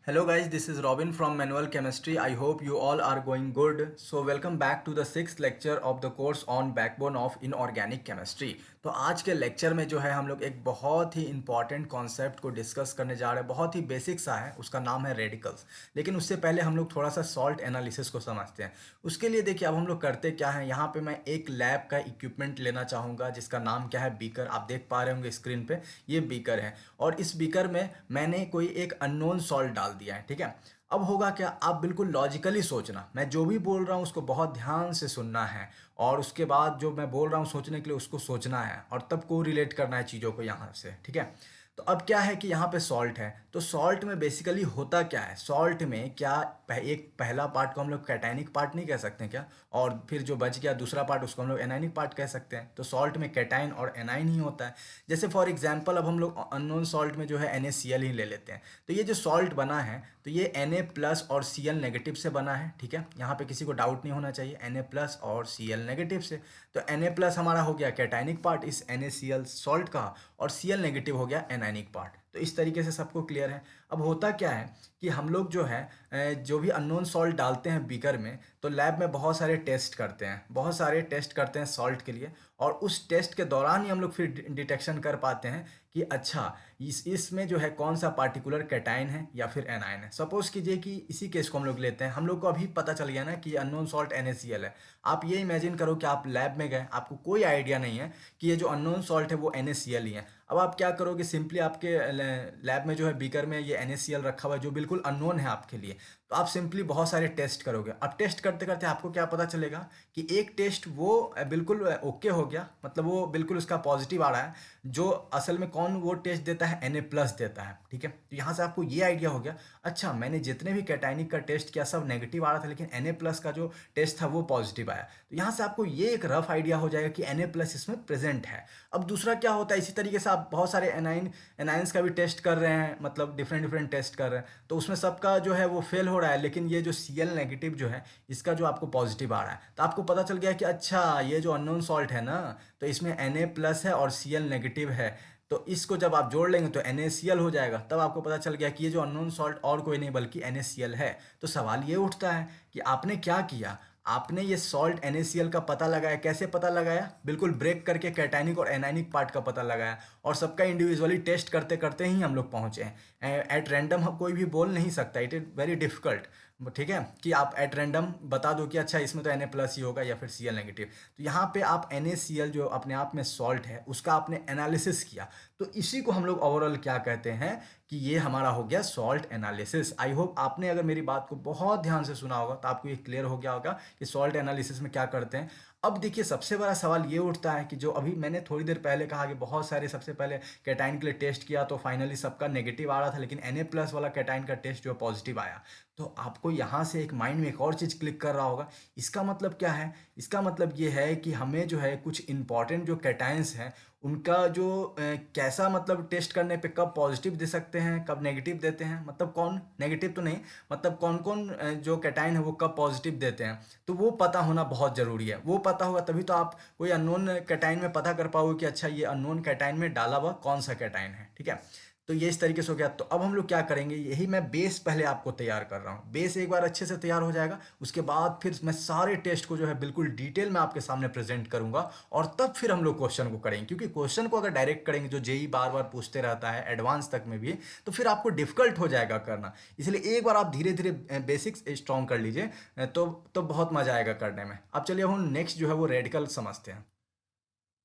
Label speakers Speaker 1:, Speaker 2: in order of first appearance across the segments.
Speaker 1: Hello guys, this is Robin from Manual Chemistry. I hope you all are going good. So welcome back to the sixth lecture of the course on backbone of inorganic chemistry. तो आज के lecture में जो है हम लोग एक बहुत ही इंपॉर्टेंट कॉन्सेप्ट को डिस्कस करने जा रहे हैं। बहुत ही बेसिक सा है, उसका नाम है रेडिकल्स। लेकिन उससे पहले हम लोग थोड़ा सा सॉल्ट एनालिसिस को समझते हैं। उसके लिए देखिए अब हम लोग करते क्या है, यहाँ पे मैं एक लैब का इक्विपमेंट लेना चाहूँगा जिसका नाम क्या है, बीकर। आप देख पा रहे होंगे स्क्रीन पे, ये बीकर है और इस बीकर में मैंने कोई एक अननोन सॉल्ट डाल दिया है। ठीक है, अब होगा क्या, आप बिल्कुल लॉजिकली सोचना, मैं जो भी बोल रहा हूँ उसको बहुत ध्यान से सुनना है और उसके बाद जो मैं बोल रहा हूँ सोचने के लिए उसको सोचना है और तब को रिलेट करना है चीज़ों को यहाँ से। ठीक है, तो अब क्या है कि यहाँ पे सॉल्ट है, तो सॉल्ट में बेसिकली होता क्या है, सॉल्ट में क्या एक पहला पार्ट को हम लोग कैटाइनिक पार्ट नहीं कह सकते हैं क्या, और फिर जो बच गया दूसरा पार्ट उसको हम लोग एनाइनिक पार्ट कह सकते हैं। तो सॉल्ट में कैटाइन और एनाइन ही होता है। जैसे फॉर एग्जांपल अब हम लोग अननोन सॉल्ट में जो है NaCl ही ले लेते हैं। तो ये जो सॉल्ट बना है तो ये Na प्लस और Cl नेगेटिव से बना है। ठीक है, यहाँ पे किसी को डाउट नहीं होना चाहिए, Na प्लस और Cl नेगेटिव से। तो Na प्लस हमारा हो गया कैटाइनिक पार्ट इस NaCl सॉल्ट का और Cl नेगेटिव हो गया एनाइनिक पार्ट। तो इस तरीके से सबको क्लियर है। अब होता क्या है कि हम लोग जो है जो भी अननोन सॉल्ट डालते हैं बीकर में, तो लैब में बहुत सारे टेस्ट करते हैं, बहुत सारे टेस्ट करते हैं सॉल्ट के लिए, और उस टेस्ट के दौरान ही हम लोग फिर डिटेक्शन कर पाते हैं कि अच्छा इसमें जो है कौन सा पार्टिकुलर कैटाइन है या फिर एनाइन है। सपोज कीजिए कि इसी केस को हम लोग लेते हैं, हम लोग को अभी पता चल गया ना कि अननोन सॉल्ट NaCl है। आप ये इमेजिन करो कि आप लैब में गए, आपको कोई आइडिया नहीं है कि ये जो अननोन सॉल्ट है वो NaCl ही है। अब आप क्या करोगे, सिंपली आपके लैब में जो है बीकर में ये NaCl रखा हुआ है जो बिल्कुल अननोन है आपके लिए, तो आप सिंपली बहुत सारे टेस्ट करोगे। अब टेस्ट करते करते आपको क्या पता चलेगा कि एक टेस्ट वो बिल्कुल ओके हो गया, मतलब वो बिल्कुल उसका पॉजिटिव आ रहा है, जो असल में कौन वो टेस्ट देता है, Na प्लस देता है। ठीक है, तो यहाँ से आपको ये आइडिया हो गया, अच्छा मैंने जितने भी कैटाइनिक का टेस्ट किया सब नेगेटिव आ रहा था लेकिन Na प्लस का जो टेस्ट था वो पॉजिटिव आया। तो यहाँ से आपको ये एक रफ आइडिया हो जाएगा कि Na प्लस इसमें प्रेजेंट है। अब दूसरा क्या होता है, इसी तरीके से आप बहुत सारे एनाइंस का भी टेस्ट कर रहे हैं, मतलब डिफरेंट डिफरेंट टेस्ट कर रहे हैं, तो उसमें सबका जो है वो फेल हो रहा है, लेकिन ये जो Cl नेगेटिव जो है इसका जो आपको पॉजिटिव आ रहा है। तो आपको पता चल गया कि अच्छा ये जो अननोन सॉल्ट है ना, तो इसमें Na प्लस है और Cl नेगेटिव है, तो इसको जब आप जोड़ लेंगे तो NaCl हो जाएगा। तब आपको पता चल गया कि ये जो अननोन सॉल्ट और कोई नहीं बल्कि NaCl है। तो सवाल ये उठता है कि आपने क्या किया, आपने ये सॉल्ट NaCl का पता लगाया। कैसे पता लगाया, बिल्कुल ब्रेक करके कैटाइनिक और एनाइनिक पार्ट का पता लगाया, और सबका इंडिविजुअली टेस्ट करते करते ही हम लोग पहुंचे हैं। एट रैंडम हम कोई भी बोल नहीं सकता, इट इज़ वेरी डिफिकल्ट। ठीक है, कि आप एट रैंडम बता दो कि अच्छा इसमें तो Na प्लस ही होगा या फिर Cl नेगेटिव। तो यहाँ पे आप NaCl जो अपने आप में सॉल्ट है उसका आपने एनालिसिस किया, तो इसी को हम लोग ओवरऑल क्या कहते हैं कि ये हमारा हो गया सॉल्ट एनालिसिस। आई होप आपने अगर मेरी बात को बहुत ध्यान से सुना होगा तो आपको ये क्लियर हो गया होगा कि सॉल्ट एनालिसिस में क्या करते हैं। अब देखिए सबसे बड़ा सवाल ये उठता है कि जो अभी मैंने थोड़ी देर पहले कहा कि बहुत सारे सबसे पहले कैटाइन के लिए टेस्ट किया तो फाइनली सबका नेगेटिव आ रहा था, लेकिन Na प्लस वाला कैटाइन का टेस्ट जो पॉजिटिव आया। तो आपको यहाँ से एक माइंड में एक और चीज़ क्लिक कर रहा होगा, इसका मतलब क्या है, इसका मतलब ये है कि हमें जो है कुछ इंपॉर्टेंट जो कैटाइंस हैं उनका जो कैसा मतलब टेस्ट करने पे कब पॉजिटिव दे सकते हैं कब नेगेटिव देते हैं, मतलब कौन नेगेटिव तो नहीं, मतलब कौन कौन जो कैटाइन है वो कब पॉजिटिव देते हैं, तो वो पता होना बहुत ज़रूरी है। वो पता होगा तभी तो आप कोई अननोन कैटाइन में पता कर पाओगे कि अच्छा ये अननोन कैटाइन में डाला हुआ कौन सा कैटाइन है। ठीक है, तो ये इस तरीके से हो गया। तो अब हम लोग क्या करेंगे, यही मैं बेस पहले आपको तैयार कर रहा हूँ। बेस एक बार अच्छे से तैयार हो जाएगा, उसके बाद फिर मैं सारे टेस्ट को जो है बिल्कुल डिटेल में आपके सामने प्रेजेंट करूंगा, और तब फिर हम लोग क्वेश्चन को करेंगे। क्योंकि क्वेश्चन को अगर डायरेक्ट करेंगे जो जेई बार बार पूछते रहता है एडवांस तक में भी, तो फिर आपको डिफिकल्ट हो जाएगा करना। इसलिए एक बार आप धीरे धीरे बेसिक्स स्ट्रॉन्ग कर लीजिए, तो बहुत मजा आएगा करने में। अब चलिए हम नेक्स्ट जो है वो रेडिकल समझते हैं।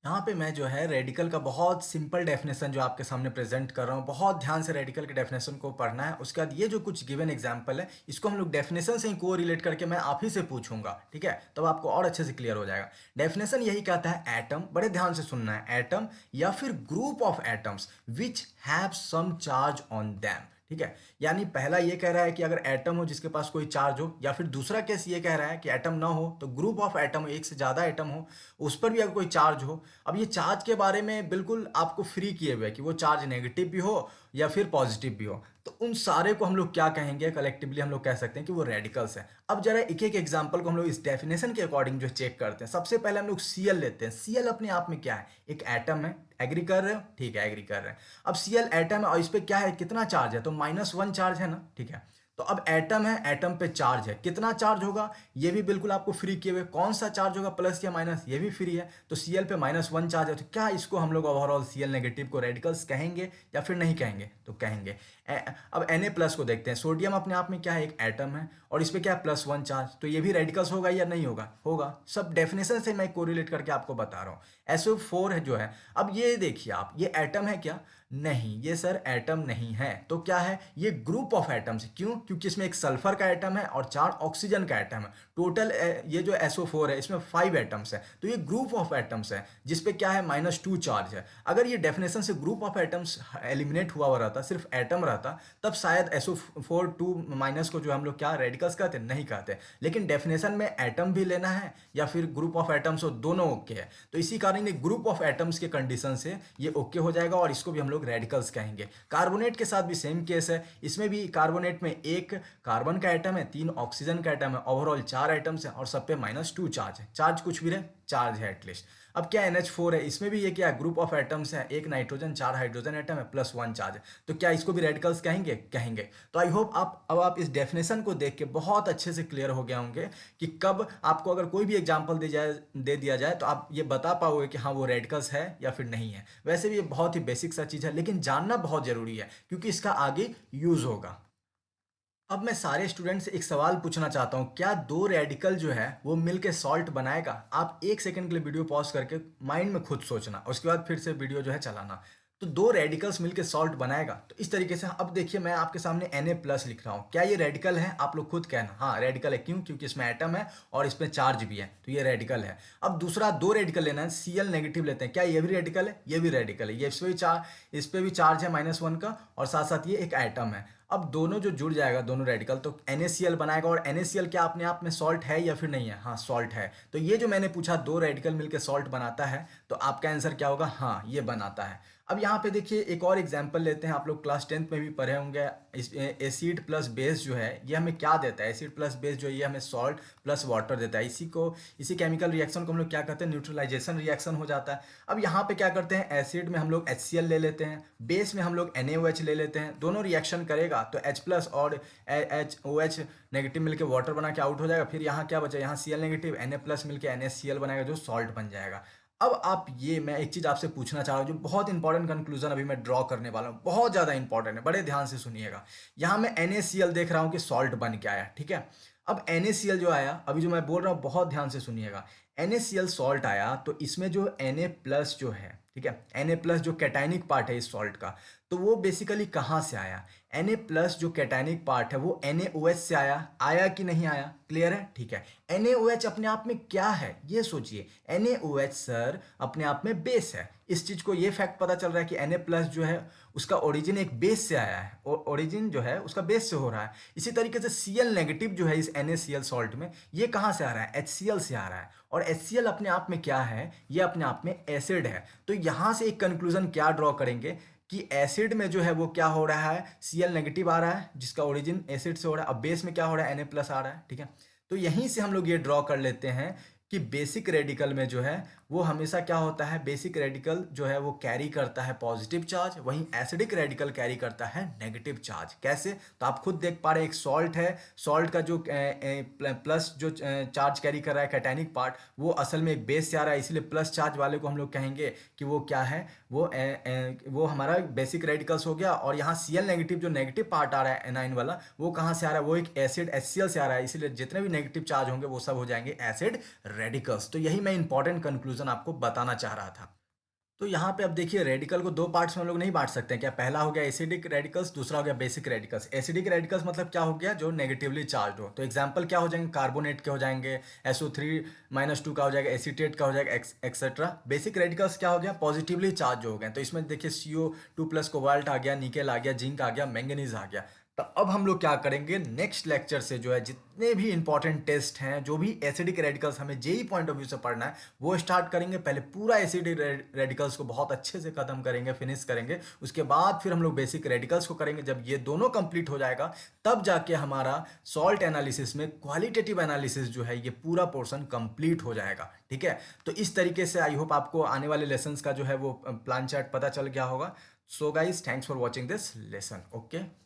Speaker 1: यहाँ पे मैं जो है रेडिकल का बहुत सिंपल डेफिनेशन जो आपके सामने प्रेजेंट कर रहा हूँ, बहुत ध्यान से रेडिकल के डेफिनेशन को पढ़ना है। उसके बाद ये जो कुछ गिवन एग्जांपल है इसको हम लोग डेफिनेशन से ही को रिलेट करके मैं आप ही से पूछूंगा। ठीक है, तब तो आपको और अच्छे से क्लियर हो जाएगा। डेफिनेशन यही कहता है, एटम, बड़े ध्यान से सुनना है, एटम या फिर group of atoms which have some charge on them. ठीक है, यानी पहला ये कह रहा है कि अगर एटम हो जिसके पास कोई चार्ज हो, या फिर दूसरा केस ये कह रहा है कि एटम ना हो तो ग्रुप ऑफ एटम हो, एक से ज़्यादा एटम हो, उस पर भी अगर कोई चार्ज हो। अब ये चार्ज के बारे में बिल्कुल आपको फ्री किए हुए है कि वो चार्ज नेगेटिव भी हो या फिर पॉजिटिव भी हो, तो उन सारे को हम लोग क्या कहेंगे, कलेक्टिवली हम लोग कह सकते हैं कि वो रेडिकल्स हैं। अब जरा एक एक एग्जांपल को हम लोग इस डेफिनेशन के अकॉर्डिंग जो चेक करते हैं। सबसे पहले हम लोग सीएल लेते हैं। सीएल अपने आप में क्या है, एक एटम है। एग्री कर रहे हो, ठीक है, एग्री कर रहे हैं। अब सीएल एटम है और इस पे क्या है, कितना चार्ज है, तो -1 चार्ज है ना, ठीक है। तो अब एटम है, एटम पे चार्ज है, कितना चार्ज होगा, ये भी बिल्कुल आपको फ्री किए हुए, कौन सा चार्ज होगा, प्लस या माइनस, ये भी फ्री है। तो सीएल पे -1 चार्ज है, तो क्या इसको हम लोग ओवरऑल सीएल नेगेटिव को रेडिकल्स कहेंगे या फिर नहीं कहेंगे, तो कहेंगे। अब Na+ को देखते हैं। सोडियम अपने आप में क्या है, एक एटम है और इस पे क्या है, +1 चार्ज, तो ये भी रेडिकल्स होगा या नहीं होगा, होगा। सब डेफिनेशन से मैं कोरिलेट करके आपको बता रहा हूँ। SO4 है जो है, अब ये देखिए आप, ये एटम है क्या, नहीं, ये सर एटम नहीं है। तो क्या है, ये ग्रुप ऑफ एटम्स है। क्यों, क्योंकि इसमें एक सल्फर का एटम है और 4 ऑक्सीजन का एटम है। टोटल ये जो SO4 है इसमें 5 एटम्स है, तो ये ग्रुप ऑफ एटम्स है जिसपे क्या है, -2 चार्ज है। अगर ये डेफिनेशन से ग्रुप ऑफ एटम्स एलिमिनेट हुआ रहता, सिर्फ एटम रहता, तब शायद SO4 2 माइनस को जो हम लोग क्या रेडिकल्स कहते, नहीं कहते। लेकिन डेफिनेशन में एटम भी लेना है या फिर ग्रुप ऑफ एटम्स हो, दोनों ओके है। तो इसी कारण ग्रुप ऑफ एटम्स के कंडीशन से ये ओके हो जाएगा और इसको भी हम लोग रेडिकल्स कहेंगे। कार्बोनेट के साथ भी सेम केस है। इसमें भी कार्बोनेट में एक कार्बन का एटम है, 3 ऑक्सीजन का एटम है, ओवरऑल 4 एटम्स हैं और सब पे -2 चार्ज है। चार्ज कुछ भी रहे, चार्ज है एटलीस्ट। अब क्या NH4 है, इसमें भी ये क्या है, ग्रुप ऑफ एटम्स है, एक नाइट्रोजन 4 हाइड्रोजन एटम है, +1 चार्ज है। तो क्या इसको भी रेडिकल्स कहेंगे, कहेंगे। तो आई होप आप इस डेफिनेशन को देख के बहुत अच्छे से क्लियर हो गए होंगे कि कब आपको अगर कोई भी एग्जांपल दे दिया जाए तो आप ये बता पाओगे कि हाँ वो रेडिकल्स है या फिर नहीं है। वैसे भी ये बहुत ही बेसिक सा चीज़ है, लेकिन जानना बहुत ज़रूरी है क्योंकि इसका आगे यूज़ होगा। अब मैं सारे स्टूडेंट से एक सवाल पूछना चाहता हूँ, क्या दो रेडिकल जो है वो मिलके सॉल्ट बनाएगा? आप 1 सेकंड के लिए वीडियो पॉज करके माइंड में खुद सोचना, उसके बाद फिर से वीडियो जो है चलाना। तो दो रेडिकल्स मिलके सॉल्ट बनाएगा, तो इस तरीके से। अब देखिए मैं आपके सामने Na+ लिख रहा हूँ, क्या ये रेडिकल है? आप लोग खुद कहना, हाँ रेडिकल है। क्यों? क्योंकि इसमें एटम है और इसमें चार्ज भी है, तो ये रेडिकल है। अब दूसरा दो रेडिकल लेना है, Cl नेगेटिव लेते हैं, क्या ये भी रेडिकल है? ये भी रेडिकल है। ये इस पे भी चार्ज है -1 का और साथ साथ ये एक एटम है। अब दोनों जो जुड़ जाएगा, दोनों रेडिकल, तो NaCl बनाएगा। और NaCl क्या अपने आप में सॉल्ट है या फिर नहीं है? हाँ सॉल्ट है। तो ये जो मैंने पूछा, दो रेडिकल मिलकर सॉल्ट बनाता है, तो आपका आंसर क्या होगा? हाँ ये बनाता है। अब यहाँ पे देखिए एक और एग्जांपल लेते हैं। आप लोग क्लास 10th में भी पढ़े होंगे, एसिड प्लस बेस जो है ये हमें क्या देता है? एसिड प्लस बेस जो है ये हमें सॉल्ट प्लस वाटर देता है। इसी केमिकल रिएक्शन को हम लोग क्या कहते हैं? न्यूट्रलाइजेशन रिएक्शन हो जाता है। अब यहाँ पे क्या करते हैं, एसिड में हम लोग HCl ले लेते हैं, बेस में हम लोग NaOH ले लेते हैं। दोनों रिएक्शन करेगा तो H+ और OH नेगेटिव मिलकर वाटर बना के आउट हो जाएगा। फिर यहाँ क्या बचा? यहाँ Cl नेगेटिव Na+ मिलकर NaCl बनाएगा जो सॉल्ट बन जाएगा। अब आप ये, मैं एक चीज़ आपसे पूछना चाह रहा हूँ जो बहुत इंपॉर्टेंट कंक्लूजन अभी मैं ड्रॉ करने वाला हूँ, बहुत ज़्यादा इंपॉर्टेंट है, बड़े ध्यान से सुनिएगा। यहाँ मैं NaCl देख रहा हूँ कि सॉल्ट बन के आया, ठीक है। अब NaCl जो आया, अभी जो मैं बोल रहा हूँ बहुत ध्यान से सुनिएगा। NaCl सॉल्ट आया तो इसमें जो Na+ जो है, ठीक है, Na+ जो कैटाइनिक पार्ट है इस सॉल्ट का, तो वो बेसिकली कहाँ से आया? Na+ जो कैटाइनिक पार्ट है वो NaOH से आया कि नहीं आया? क्लियर है, ठीक है। NaOH अपने आप में क्या है ये सोचिए। NaOH सर अपने आप में बेस है। इस चीज को, ये फैक्ट पता चल रहा है कि Na+ जो है उसका ओरिजिन एक बेस से आया है, ओरिजिन जो है उसका बेस से हो रहा है। इसी तरीके से Cl नेगेटिव जो है इस NaCl सॉल्ट में, ये कहाँ से आ रहा है? HCl से आ रहा है। और HCl अपने आप में क्या है? ये अपने आप में एसिड है। तो यहाँ से एक कंक्लूजन क्या ड्रॉ करेंगे कि एसिड में जो है वो क्या हो रहा है? Cl नेगेटिव आ रहा है जिसका ओरिजिन एसिड से हो रहा है। अब बेस में क्या हो रहा है? Na+ आ रहा है, ठीक है। तो यहीं से हम लोग ये ड्रॉ कर लेते हैं कि बेसिक रेडिकल में जो है वो हमेशा क्या होता है? बेसिक रेडिकल जो है वो कैरी करता है पॉजिटिव चार्ज, वहीं एसिडिक रेडिकल कैरी करता है नेगेटिव चार्ज। कैसे? तो आप खुद देख पा रहे हैं, एक सॉल्ट है, सॉल्ट का जो प्लस जो चार्ज कैरी कर रहा है कैटाइनिक पार्ट, वो असल में एक बेस से आ रहा है, इसलिए प्लस चार्ज वाले को हम लोग कहेंगे कि वो क्या है? वो हमारा बेसिक रेडिकल्स हो गया। और यहाँ Cl नेगेटिव जो नेगेटिव पार्ट आ रहा है एनाइन वाला, वो कहाँ से आ रहा है? वो एक एसिड HCl से आ रहा है, इसलिए जितने भी नेगेटिव चार्ज होंगे वो सब हो जाएंगे एसिड रेडिकल्स। तो यही मैं इंपॉर्टेंट कंक्लूजन आपको बताना चाह रहा था। तो यहाँ पे अब देखिए, रेडिकल को दो पार्ट्स में हम लोग नहीं बांट सकते हैं क्या? पहला हो गया एसिडिक रेडिकल्स, दूसरा हो गया बेसिक रेडिकल्स। एसिडिक रेडिकल्स मतलब क्या हो गया? जो नेगेटिवली चार्ज हो। तो एग्जांपल क्या हो जाएंगे? कार्बोनेट के हो जाएंगे, SO3 - 2 का हो जाएगा, एसीटेट का हो जाएगा, एक्सेट्रा। बेसिक रेडिकल्स क्या हो गया? पॉजिटिवली चार्ज हो गए। तो इसमें देखिए CO2+ कोबाल्ट आ गया, निकेल आ गया, जिंक आ गया, मैंगनीज आ गया। तो अब हम लोग क्या करेंगे, नेक्स्ट लेक्चर से जो है जितने भी इंपॉर्टेंट टेस्ट हैं, जो भी एसिडिक रेडिकल्स हमें जेई पॉइंट ऑफ व्यू से पढ़ना है वो स्टार्ट करेंगे। पहले पूरा एसिडिक रेडिकल्स को बहुत अच्छे से खत्म करेंगे, फिनिश करेंगे। उसके बाद फिर हम लोग बेसिक रेडिकल्स को करेंगे। जब ये दोनों कंप्लीट हो जाएगा तब जाके हमारा सॉल्ट एनालिसिस में क्वालिटेटिव एनालिसिस जो है ये पूरा पोर्शन कंप्लीट हो जाएगा। ठीक है, तो इस तरीके से आई होप आपको आने वाले लेसन्स का जो है वो प्लान चार्ट पता चल गया होगा। So guys, thanks for watching this lesson. Okay.